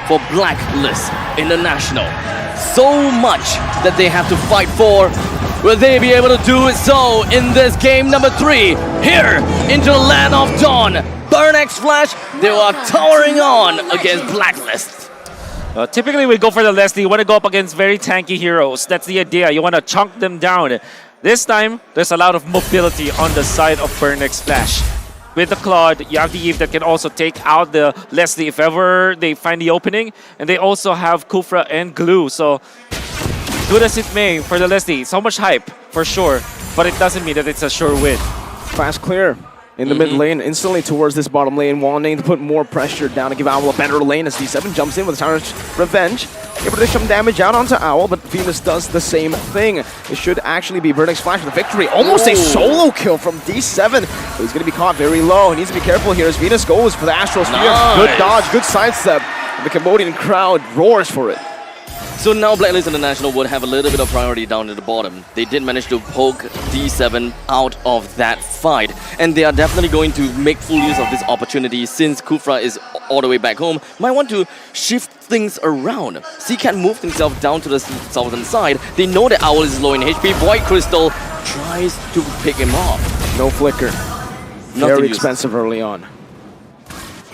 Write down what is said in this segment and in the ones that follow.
for Blacklist International. So much that they have to fight for. Will they be able to do it so in this game number 3? Here, into the land of dawn, Burnex Flash, they are towering on against Blacklist. Typically, we go for the Leslie. You want to go up against very tanky heroes. That's the idea. You want to chunk them down. This time, there's a lot of mobility on the side of Burnex Flash. With the Claude, you have the Eve that can also take out the Leslie if ever they find the opening. And they also have Kufra and Glue. So, good as it may for the Leslie. So much hype, for sure. But it doesn't mean that it's a sure win. Fast clear in the mid lane, instantly towards this bottom lane, wanting to put more pressure down to give Owl a better lane as D7 jumps in with Tyrant's Revenge. Able to dish some damage out onto Owl, but Venus does the same thing. It should actually be Burnex Flash with a victory. Almost a solo kill from D7. But he's going to be caught very low. He needs to be careful here as Venus goes for the Astral Spear. Nice. Good dodge, good sidestep. The Cambodian crowd roars for it. So now Blacklist International would have a little bit of priority down at the bottom. They did manage to poke D7 out of that fight. And they are definitely going to make full use of this opportunity since Kufra is all the way back home. Might want to shift things around. Seacat moved himself down to the southern side. They know that Owl is low in HP. Void Crystal tries to pick him off. No flicker. Nothing Very expensive early on.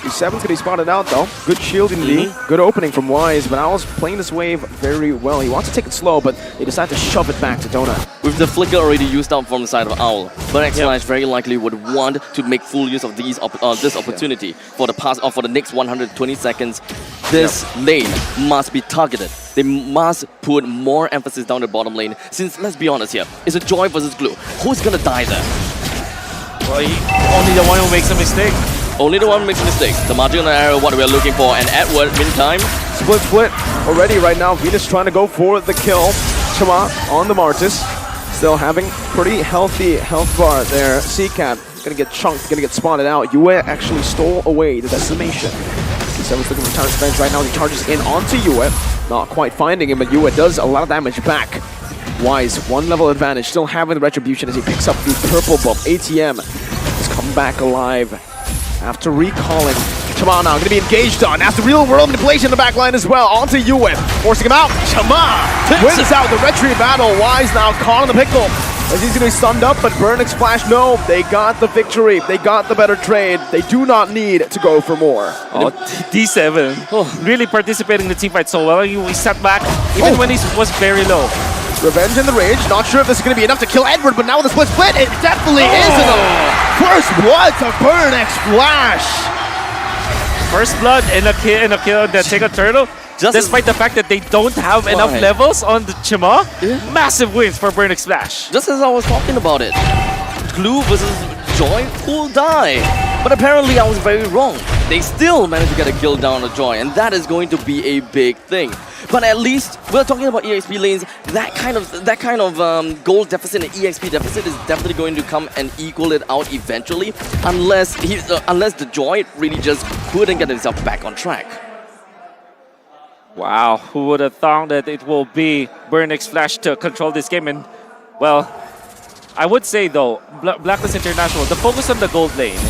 D7's going to be spotted out though. Good shielding D. Good opening from Wise, but Owl's playing this wave very well. He wants to take it slow, but they decide to shove it back to Donut. With the flicker already used up from the side of Owl, Burnex Flash very likely would want to make full use of these this opportunity for the past for the next 120 seconds. This lane must be targeted. They must put more emphasis down the bottom lane. Since let's be honest here, it's a Joy versus Glue. Who's gonna die there? Well, only the one who makes a mistake. Only the one makes a mistake. The marginal error, what we are looking for, and Edward, meantime. Split already right now. Venus trying to go for the kill. Chama on the Martis. Still having pretty healthy health bar there. Seacat gonna get chunked, gonna get spotted out. Yue actually stole away the decimation. D7's looking for Tyrant's Revenge right now. He charges in onto Yue. Not quite finding him, but Yue does a lot of damage back. Wise, 1 level advantage, still having the Retribution as he picks up the purple buff. ATM has come back alive after recalling. Chama now going to be engaged on after real world manipulation in the back line as well. Onto Yue, forcing him out. Chama wins out the Retri battle. Wise now caught on the pickle as he's going to be stunned up, but Burnex Flash, no, they got the victory. They got the better trade. They do not need to go for more. Oh, D7 really participating in the teamfight so well. He sat back even when he was very low. Revenge in the rage. Not sure if this is going to be enough to kill Edward, but now with the split, it definitely is enough. First blood to Burnex Flash. First blood and a kill that take a turtle. Despite the fact that they don't have enough levels on the Chima, massive wins for Burnex Flash. Just as I was talking about it, Glue versus Joy, full die. But apparently I was very wrong. They still managed to get a kill down on Joy, and that is going to be a big thing. But at least we're talking about EXP lanes. That kind of gold deficit and EXP deficit is definitely going to come and equal it out eventually, unless the Joy really just couldn't get himself back on track. Wow, who would have thought that it will be Burnex Flash to control this game? And well, I would say though, Blacklist International, the focus on the gold lane,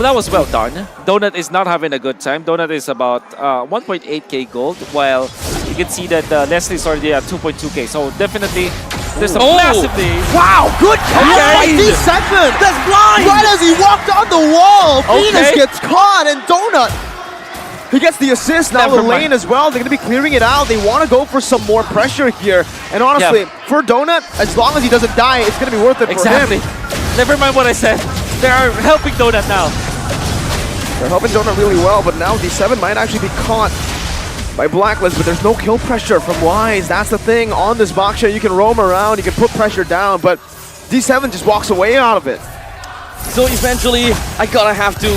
that was well done. Donut is not having a good time. Donut is about 1.8k gold, while you can see that Leslie's already at 2.2k. So definitely, there's a massive lead. Wow, good catch by D7. That's blind! Right as he walked on the wall, Venus gets caught, and Donut, he gets the assist. Now the lane as well. They're going to be clearing it out. They want to go for some more pressure here. And honestly, for Donut, as long as he doesn't die, it's going to be worth it for him. Never mind what I said. They are helping Donut now. They're helping Donut really well, but now D7 might actually be caught by Blacklist, but there's no kill pressure from Wise. That's the thing. On this box share, you can roam around, you can put pressure down, but D7 just walks away out of it. So eventually, I gotta have to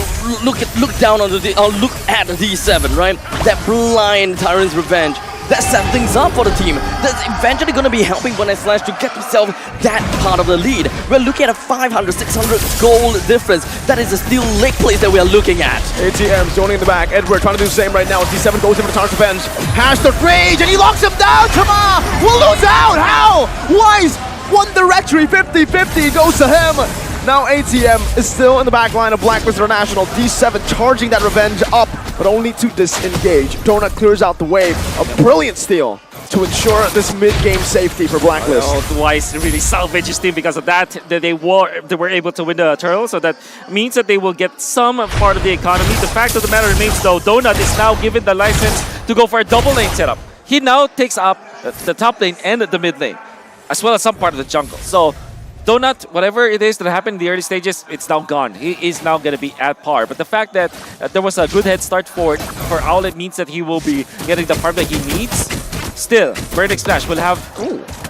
look down on look at the D7, right? That blind Tyrant's Revenge. That set things up for the team. That's eventually going to be helping Burnex Flash to get himself that part of the lead. We're looking at a 500, 600 goal difference. That is a steel leg place that we are looking at. ATM joining in the back. Edward trying to do the same right now. D7 goes in for the Tyrant's Revenge. Has the rage and he locks him down. Come on! We'll lose out! How? Wise won the Retri. 50-50 goes to him. Now ATM is still in the back line of Blacklist International. D7 charging that revenge up, but only to disengage. Donut clears out the wave. A brilliant steal to ensure this mid-game safety for Blacklist. Oh, Wise really salvaged his team because of that. They were able to win the turtle, so that means that they will get some part of the economy. The fact of the matter remains, though, Donut is now given the license to go for a double lane setup. He now takes up the top lane and the mid lane, as well as some part of the jungle. So Donut, whatever it is that happened in the early stages, it's now gone. He is now going to be at par. But the fact that there was a good head start for Owlet means that he will be getting the farm that he needs. Still, Vertex Flash will have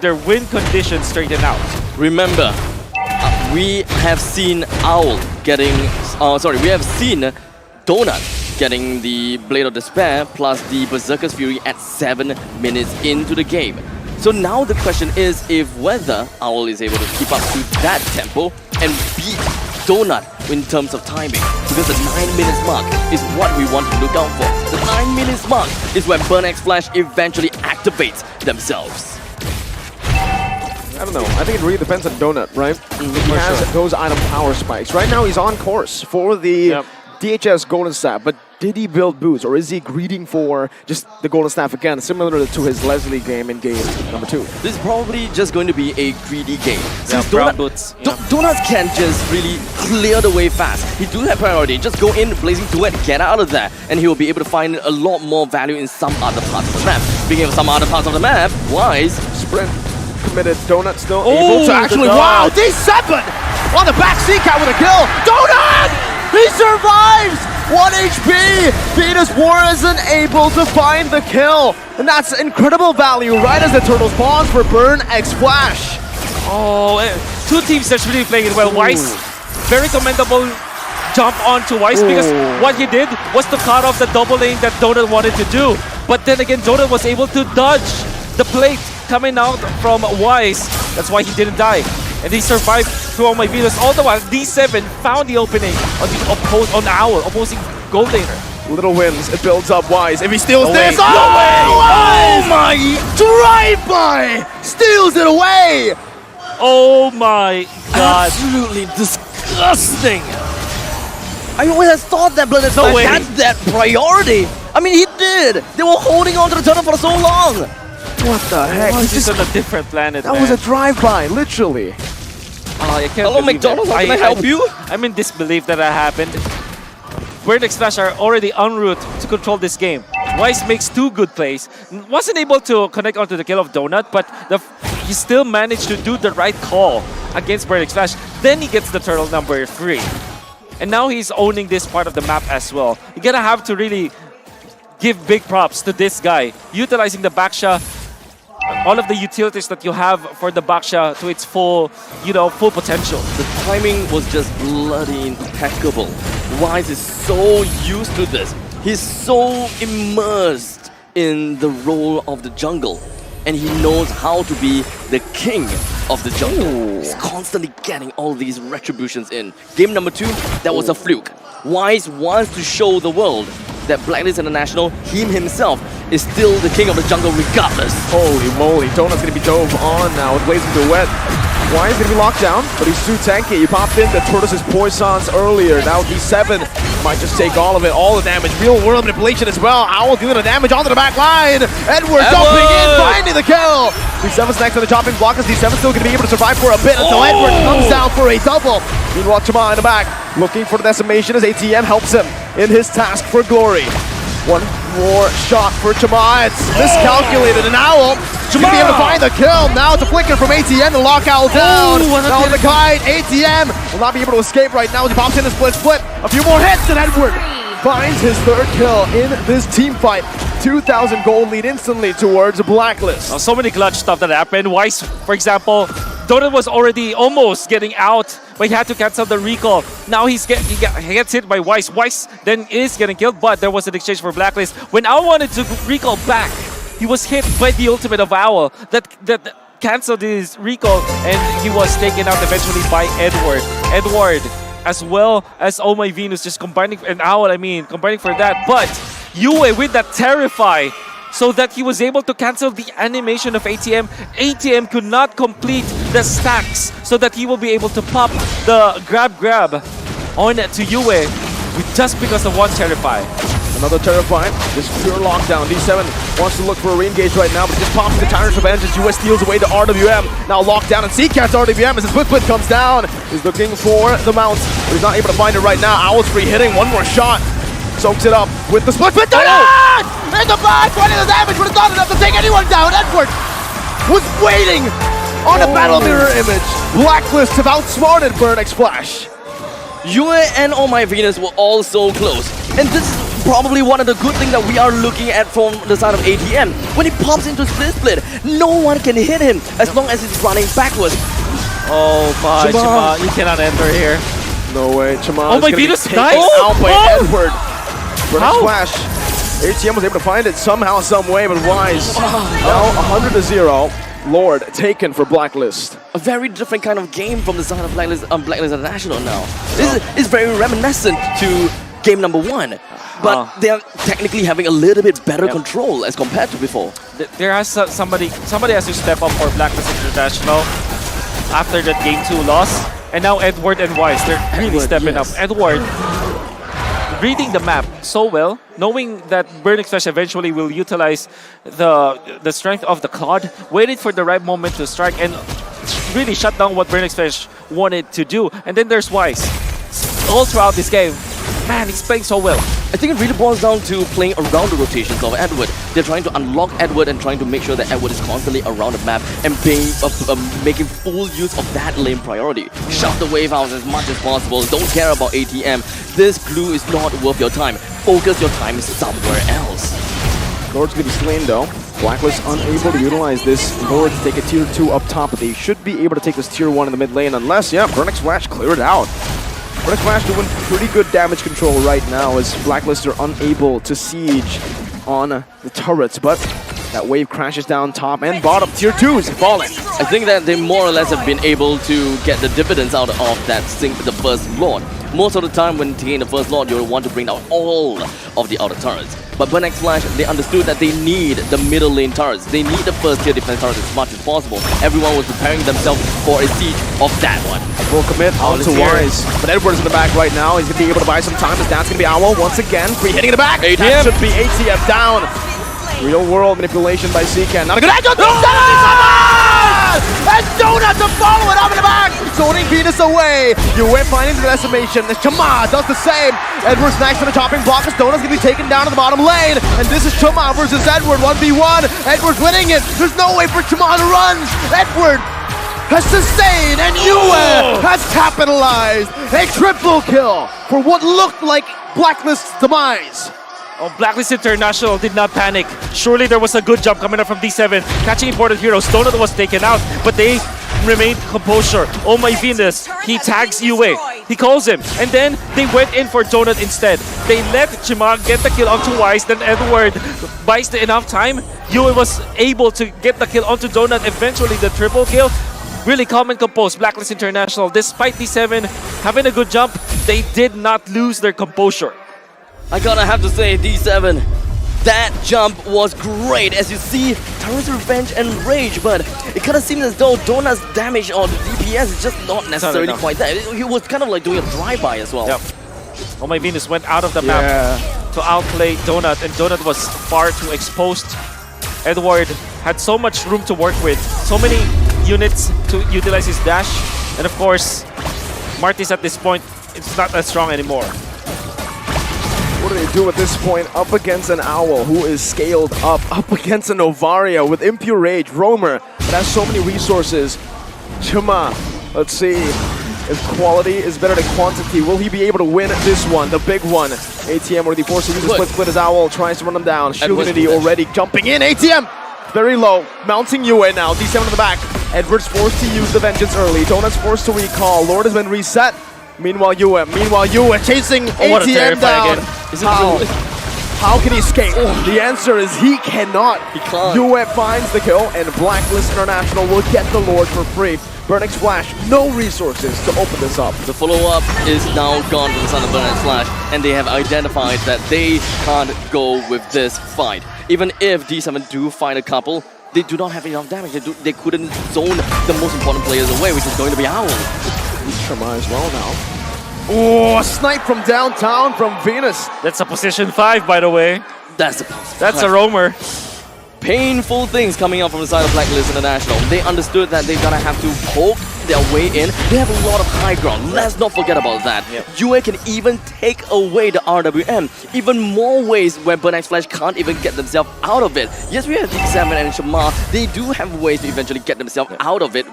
their win conditions straightened out. Remember, we have seen Owl getting, we have seen Donut getting the Blade of Despair plus the Berserker's Fury at 7 minutes into the game. So now the question is if whether Owl is able to keep up to that tempo and beat Donut in terms of timing. Because the 9 minutes mark is what we want to look out for. The 9 minutes mark is when Burnex Flash eventually activates themselves. I don't know. I think it really depends on Donut, right? He has those item power spikes. Right now he's on course for the DHS Golden Staff, but did he build boots or is he greeting for just the Golden Staff again, similar to his Leslie game in game number 2? This is probably just going to be a greedy game. Yeah, brown boots. Donuts can't just really clear the way fast. He do have priority. Just go in, Blazing Duet, get out of there, and he will be able to find a lot more value in some other parts of the map. Speaking of some other parts of the map, Wise sprint committed. Donut still able to actually. Wow, D7 on the back C-Cat with a kill. Donut! He survives! 1 HP! Venus War isn't able to find the kill. And that's incredible value right as the turtle spawns for Burn X Flash. Oh, two teams that's really playing it well. Wise, very commendable jump onto Wise because what he did was to cut off the double lane that Donut wanted to do. But then again, Donut was able to dodge the plate coming out from Wise. That's why he didn't die. And he survived through all my Venus. All the while, D7 found the opening on the Owl, opposing gold laner. Little wins, it builds up Wise. If he steals this, no way! Oh my! Drive-by! Steals it away! Oh my god. Absolutely disgusting! I always have thought that Blood No way. had that priority. I mean, he did. They were holding on to the turtle for so long. What the heck? He's just on a different planet, That was a drive-by, literally. I can't Hello, believe McDonald's, that. how can I help you? I'm in disbelief that happened. Vertex Flash are already en route to control this game. Wise makes 2 good plays. Wasn't able to connect onto the kill of Donut, but he still managed to do the right call against Vertex Flash. Then he gets the turtle number 3. And now he's owning this part of the map as well. You're gonna have to really give big props to this guy. Utilizing the Baksha, all of the utilities that you have for the Baksha to its full, full potential. The timing was just bloody impeccable. Wise is so used to this. He's so immersed in the role of the jungle. And he knows how to be the king of the jungle. He's constantly getting all these retributions in. Game number 2, that was a fluke. Wise wants to show the world that Blacklist International, him himself, is still the king of the jungle regardless. Holy moly, Donut's gonna be dove on now with Blazing Duet. Wise gonna be locked down, but he's too tanky. He popped in the Tortoise's Poisons earlier. Now D7 might just take all of it, all the damage. Real world manipulation as well. Owl dealing the damage onto the back line. Edward jumping in, finding the kill. D7's next on the chopping block as D7 still gonna be able to survive for a bit until Edward comes down for a double. Meanwhile, Chama in the back looking for the decimation as ATM helps him in his task for glory. One more shot for Chama. It's miscalculated, and Owl should be able to find the kill. Now it's a flicker from ATM to lock Owl down. Now the kite, ATM will not be able to escape right now as he pops in a split. A few more hits, and Edward finds his 3rd kill in this team fight. 2,000 gold lead instantly towards Blacklist. Oh, so many clutch stuff that happened. Wise, for example, Donut was already almost getting out, but he had to cancel the recall. Now he gets hit by Wise. Wise then is getting killed, but there was an exchange for Blacklist. When Owl wanted to recall back, he was hit by the ultimate of Owl that canceled his recall, and he was taken out eventually by Edward. Edward, as well as Oh My Venus, just combining, and Owl, combining for that. But Yue with that Terrify, so that he was able to cancel the animation of ATM. ATM could not complete the stacks so that he will be able to pop the grab on to Yue with just because of one Terrify. Another Terrifying, just pure lockdown. D7 wants to look for a re-engage right now, but just pops the Tyrant's Revenge as US steals away the RWM. Now locked down, and CCat's RWM as his Split comes down. He's looking for the mount, but he's not able to find it right now. Owl's free hitting, one more shot. Soaks it up with the Split. In the back, 20 the damage, but it's not enough to take anyone down. Edward was waiting on a battle mirror image. Blacklist have outsmarted Burnix Flash. Yue and Oh My Venus were all so close. And this is probably one of the good things that we are looking at from the side of ATM. When he pops into Split, no one can hit him as long as he's running backwards. Oh my, Chima, you cannot enter here. No way, Chima. Oh my Venus, taken nice! out by Edward. Burnix How? Flash. ATM was able to find it somehow, some way, but Wise now 100-0. Lord taken for Blacklist. A very different kind of game from the side of Blacklist International now. This is very reminiscent to game number 1. But they are technically having a little bit better control as compared to before. There has somebody has to step up for Blacklist International after that game 2 loss. And now Edward and Wise, they're really stepping up. Edward reading the map so well, knowing that Burnix Flash eventually will utilize the strength of the Claude, waited for the right moment to strike and really shut down what Burnix Flash wanted to do. And then there's Wise. All throughout this game, man, he's playing so well. I think it really boils down to playing around the rotations of Edward. They're trying to unlock Edward and trying to make sure that Edward is constantly around the map and being making full use of that lane priority. Shut the wave out as much as possible. Don't care about ATM. This blue is not worth your time. Focus your time somewhere else. Lord's gonna be slain though. Blacklist unable to utilize this Lord to take a tier 2 up top, but they should be able to take this tier 1 in the mid lane unless, Burnix Flash cleared out. Burnix Flash doing pretty good damage control right now as Blacklist are unable to siege on the turrets, but that wave crashes down top and bottom. Tier 2s falling. I think that they more or less have been able to get the dividends out of that the first Lord. Most of the time when taking the first Lord, you'll want to bring down all of the outer turrets. But Burnix Flash, they understood that they need the middle lane turrets. They need the first tier defense turrets as much as possible. Everyone was preparing themselves for a siege of that one. Full commit onto Wise. But Edward's in the back right now. He's going to be able to buy some time. His dad's going to be Owl once again. Free hitting in the back. ATM. That should be ATM down. Real world manipulation by CCat. Not a good angle. And Donut to follow it up in the back. Zoning Venus away. Yue finding the decimation. Chama does the same. Edward's next on the chopping block. As Donut's going to be taken down to the bottom lane. And this is Chama versus Edward 1v1. Edward's winning it. There's no way for Chama to run. Edward has sustained and Yue has capitalized. A triple kill for what looked like Blacklist's demise. Oh, Blacklist International did not panic. Surely there was a good jump coming up from D7. Catching important heroes. Donut was taken out, but they remained composure. Oh my Venus, he tags Yue. He calls him, and then they went in for Donut instead. They let Chima get the kill onto Wise, then Edward buys the enough time. Yue was able to get the kill onto Donut, eventually the triple kill. Really calm and composed, Blacklist International. Despite D7 having a good jump, they did not lose their composure. I gotta have to say, D7, that jump was great. As you see, Tyrant's Revenge and Rage, but it kind of seems as though Donut's damage on the DPS is just not necessarily quite that. He was kind of like doing a drive-by as well. Yep. Oh my Venus went out of the map to outplay Donut, and Donut was far too exposed. Edward had so much room to work with, so many units to utilize his dash, and of course, Martis at this point, it's not that strong anymore. What do they do at this point? Up against an Owl who is scaled up against an Novaria with Impure Rage, Roamer that has so many resources. Chima, let's see if quality is better than quantity. Will he be able to win this one, the big one? ATM already forced to use the split as Owl tries to run him down. Shieldinity already jumping in. ATM very low, mounting Yue now. D7 in the back. Edward's forced to use the Vengeance early. Donut's forced to recall. Lord has been reset. Meanwhile, Yue chasing ATM down. How can he escape? The answer is he cannot. He can't. Yue finds the kill, and Blacklist International will get the Lord for free. Burnix Flash, no resources to open this up. The follow-up is now gone from the son of Burnix Flash, and they have identified that they can't go with this fight. Even if D7 do find a couple, they do not have enough damage. They couldn't zone the most important players away, which is going to be Owl. Shama as well now. Oh, a snipe from downtown from Venus. That's a position 5, by the way. That's a roamer. Painful things coming up from the side of Blacklist International. They understood that they're gonna have to poke their way in. They have a lot of high ground. Let's not forget about that. UA can even take away the RWM. Even more ways where Burnex Flash can't even get themselves out of it. Yes, we have D7 and Shamar. They do have ways to eventually get themselves out of it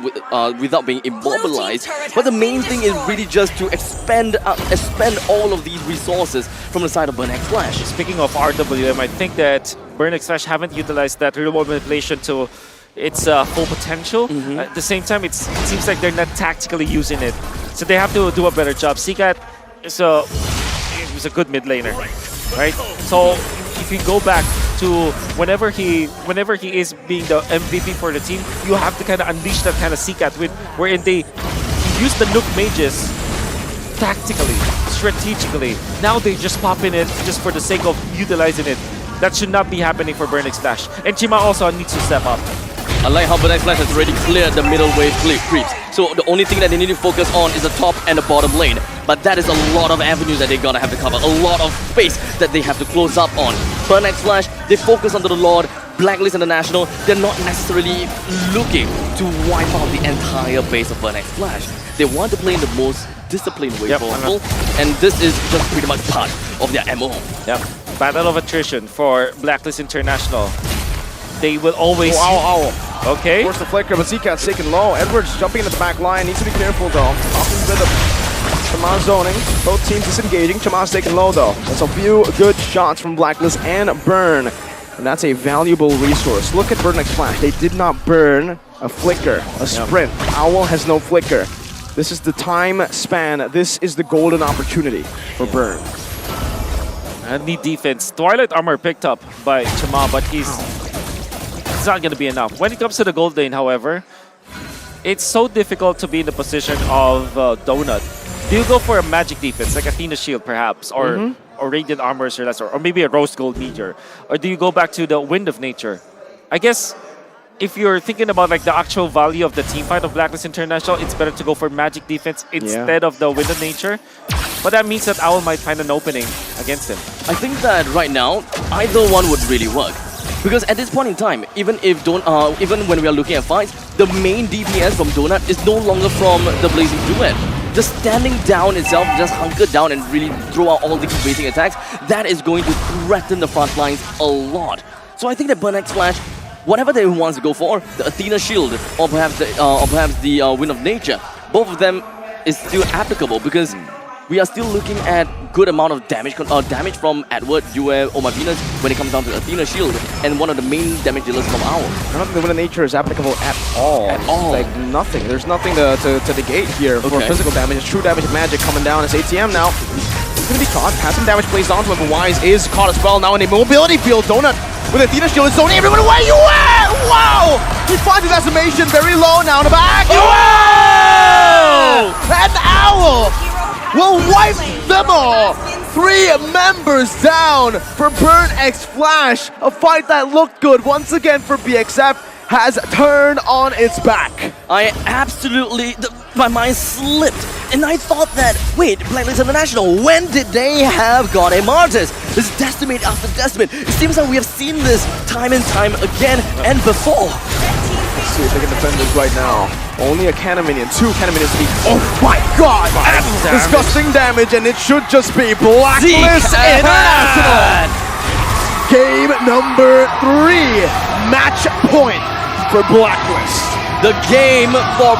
without being immobilized. But the main thing is really just to expend all of these resources from the side of Burnex Flash. Speaking of RWM, I think that Burnex Flash haven't utilized that real-world manipulation to its full potential. At the same time, it seems like they're not tactically using it. So they have to do a better job. Seacat is a good mid laner, right? So if you go back to whenever he is being the MVP for the team, you have to kind of unleash that kind of Seacat wherein they use the Nook mages tactically, strategically. Now they just pop in it just for the sake of utilizing it. That should not be happening for Burnex Flash. And Chima also needs to step up. I like how Burnex Flash has already cleared the middle wave creeps. So the only thing that they need to focus on is the top and the bottom lane. But that is a lot of avenues that they're gonna have to cover. A lot of space that they have to close up on. Burnex Flash, they focus onto the Lord. Blacklist International, they're not necessarily looking to wipe out the entire base of Burnex Flash. They want to play in the most disciplined way possible. And this is just pretty much part of their MO. Yep. Battle of attrition for Blacklist International. They will always... Okay. Force the flicker, but Seacat's taken low. Edwards jumping into the back line. Needs to be careful though. Often with Chama zoning. Both teams disengaging. Chama's taken low though. That's a few good shots from Blacklist and Burn. And that's a valuable resource. Look at Burnex Flash. They did not burn a flicker, a sprint. Owl has no flicker. This is the time span. This is the golden opportunity for Burn. And the defense. Twilight Armor picked up by Chama, but it's not going to be enough. When it comes to the gold lane, however, it's so difficult to be in the position of Donut. Do you go for a magic defense, like Athena Shield perhaps, or Radiant Armor or maybe a Rose Gold Meteor? Or do you go back to the Wind of Nature? I guess if you're thinking about like the actual value of the team fight of Blacklist International, it's better to go for magic defense instead of the Wind of Nature. But that means that Owl might find an opening against him. I think that right now, either one would really work. Because at this point in time, even when we are looking at fights, the main DPS from Donut is no longer from the Blazing Duet. Just standing down itself, just hunker down and really throw out all these basic attacks, that is going to threaten the front lines a lot. So I think that Burnex Flash, whatever they want to go for, the Athena Shield or perhaps the Wind of Nature, both of them is still applicable because we are still looking at good amount of damage from Edward, Yue, or Venus when it comes down to Athena Shield and one of the main damage dealers from Owl. I don't think the Wind of Nature is applicable at all. Like nothing. There's nothing to negate here for physical damage. It's true damage of magic coming down. It's ATM now. He's going to be caught. Has some damage placed onto him, but Wise is caught as well. Now in a mobility field, Donut with Athena Shield is zoning everyone away. Yue! Wow! He finds his decimation very low now in the back. Yue! And Owl will wipe them all. 3 members down for Burnex Flash. A fight that looked good once again for BXF has turned on its back. I absolutely, my mind slipped. And I thought that, wait, Blacklist International, when did they have got a Martis? This decimate after decimate. It seems like we have seen this time and time again and before. Let's see if they can defend this right now. Only a cannon minion, 2 cannon minions to be. Oh my god! Disgusting damage, and it should just be Blacklist International! Game number 3, match point for Blacklist. The game for